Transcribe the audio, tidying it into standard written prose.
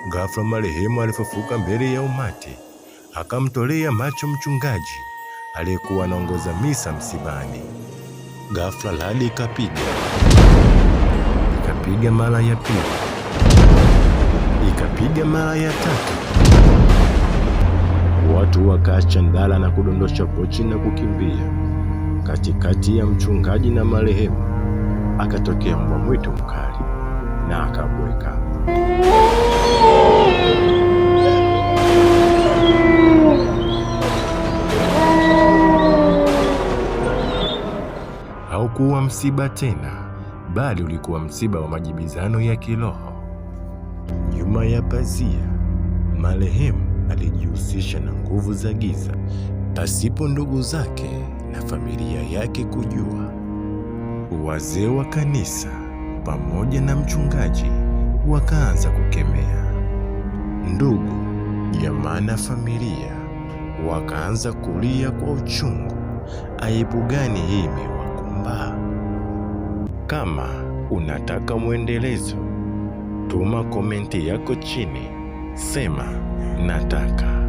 Ghafla marehemu alifufuka mbele ya umati, akamtolea macho mchungaji aliyekuwa anaongoza misa msibani. Ghafla radi ikapiga mara ya pili, ikapiga mara ya tatu. Watu wakaacha ndala na kudondosha pochi na kukimbia. Katikati ya mchungaji na marehemu akatokea mbwa mwitu mkali na akabweka. Haukuwa msiba tena, bali ulikuwa msiba wa majibizano ya kiroho. Nyuma ya pazia, marehemu alijihusisha na nguvu za giza pasipo ndugu zake na familia yake kujua. Wazee wa kanisa pamoja na mchungaji wakaanza kukemea. Ndugu, jamaa na familia wakaanza kulia kwa uchungu. Aibu gani hii imewakumba? Kama unataka mwendelezo, tuma komenti yako chini, sema nataka.